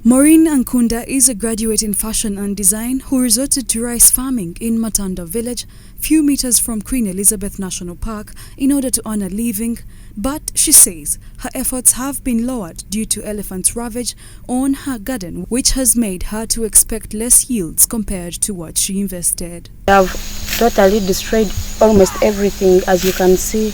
Maureen Ankunda is a graduate in fashion and design who resorted to rice farming in Matanda village, few meters from Queen Elizabeth National Park, in order to earn a living. But she says her efforts have been lowered due to elephant ravage on her garden, which has made her to expect less yields compared to what she invested. They have totally destroyed almost everything. As you can see,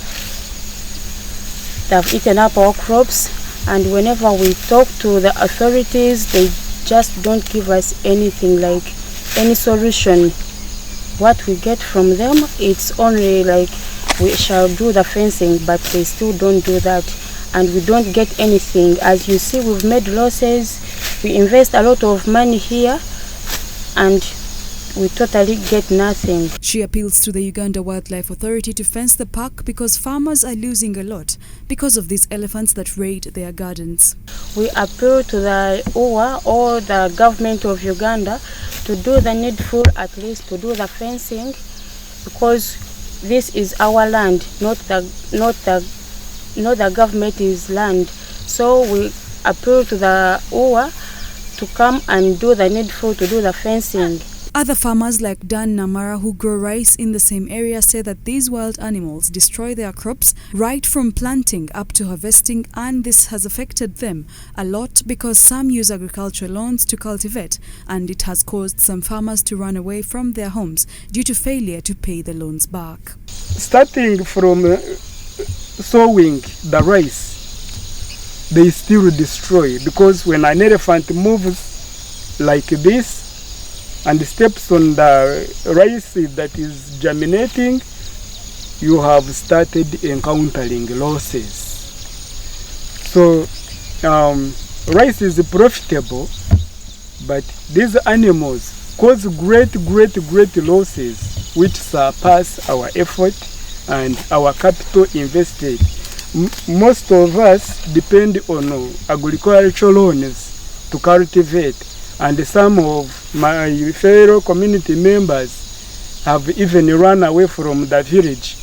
they have eaten up our crops. And whenever we talk to the authorities, they just don't give us anything, like any solution. What we get from them, it's only like we shall do the fencing, but they still don't do that. And we don't get anything. As you see, we've made losses. We invest a lot of money here, and we totally get nothing. She appeals to the Uganda Wildlife Authority to fence the park because farmers are losing a lot because of these elephants that raid their gardens. We appeal to the UWA or the government of Uganda to do the needful, at least to do the fencing, because this is our land, not the government's land. So we appeal to the UWA to come and do the needful, to do the fencing. Other farmers like Dan Namara, who grow rice in the same area, say that these wild animals destroy their crops right from planting up to harvesting, and this has affected them a lot because some use agricultural loans to cultivate, and it has caused some farmers to run away from their homes due to failure to pay the loans back. Starting from sowing the rice, they still destroy, because when an elephant moves like this and steps on the rice that is germinating, you have started encountering losses. So rice is profitable, but these animals cause great losses which surpass our effort and our capital invested. Most of us depend on agricultural loans to cultivate, and some of my fellow community members have even run away from the village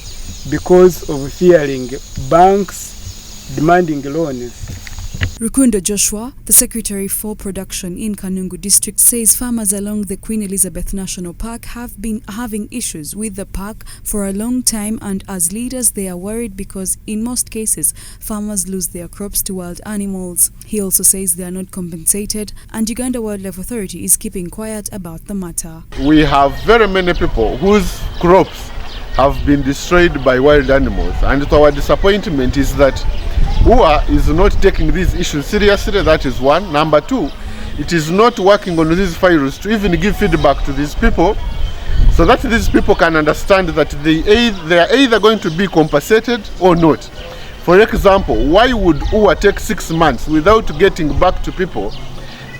because of fearing banks demanding loans. Rukundo Joshua, the Secretary for Production in Kanungu District, says farmers along the Queen Elizabeth National Park have been having issues with the park for a long time, and as leaders they are worried because in most cases farmers lose their crops to wild animals. He also says they are not compensated, and Uganda Wildlife Authority is keeping quiet about the matter. We have very many people whose crops have been destroyed by wild animals, and our disappointment is that UWA is not taking these issues seriously. That is one. Number two, it is not working on these files to even give feedback to these people so that these people can understand that they are either going to be compensated or not. For example, why would UWA take 6 months without getting back to people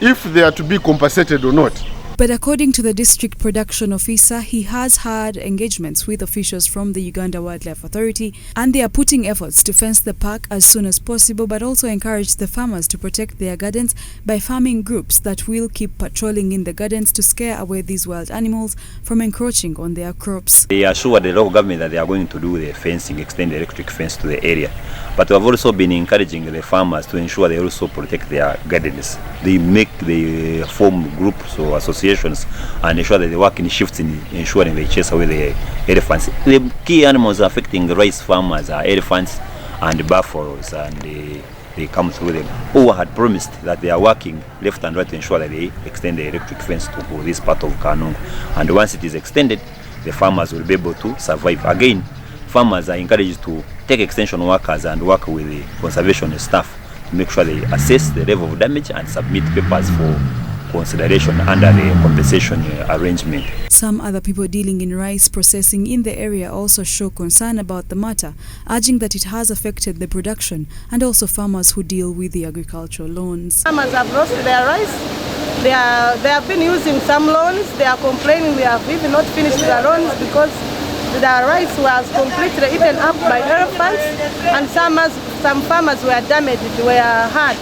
if they are to be compensated or not? But according to the district production officer, he has had engagements with officials from the Uganda Wildlife Authority, and they are putting efforts to fence the park as soon as possible, but also encourage the farmers to protect their gardens by farming groups that will keep patrolling in the gardens to scare away these wild animals from encroaching on their crops. They assure the local government that they are going to do the fencing, extend the electric fence to the area. But we have also been encouraging the farmers to ensure they also protect their gardens. They form groups or associations and ensure that they work in shifts in ensuring they chase away the elephants. The key animals affecting the rice farmers are elephants and buffaloes, and they come through them. UWA had promised that they are working left and right to ensure that they extend the electric fence to this part of Kanungu. And once it is extended, the farmers will be able to survive. Again, farmers are encouraged to take extension workers and work with the conservation staff to make sure they assess the level of damage and submit papers for consideration under the compensation arrangement. Some other people dealing in rice processing in the area also show concern about the matter, urging that it has affected the production and also farmers who deal with the agricultural loans. Farmers have lost their rice. They have been using some loans. They are complaining they have even not finished their loans because the rice was completely eaten up by elephants, and some farmers were damaged, were hurt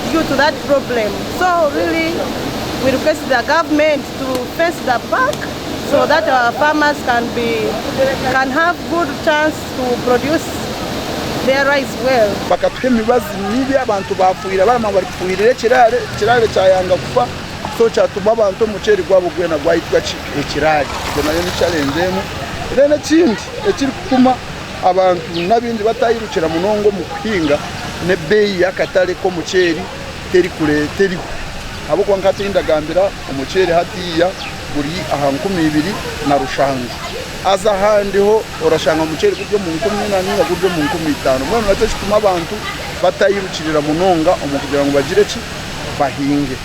due to that problem. So really, we request the government to fence the park so that our farmers can have good chance to produce their rice well. Bakatwe mibazi mibi abantu bafuira bama bari kufuirire kirare cyayanga kufa so cyatuma abantu umuceri gwabo gwena gwahitwa ekirare nayo ni challenge mu rene kindi ekiri kuma abantu nabindi batayirukira munongo mu kuhinga ne beyi yakatale ko muceri teri kureteri abo kwa nkati indagambira umuceri hatiya buri aha 12 na rushanga aza handiho orashanga umuceri kubyo mu 14 kubyo mu 15 mwe natse kuma abantu batayirukirira munonga kugira ngo bagire ki bahinge.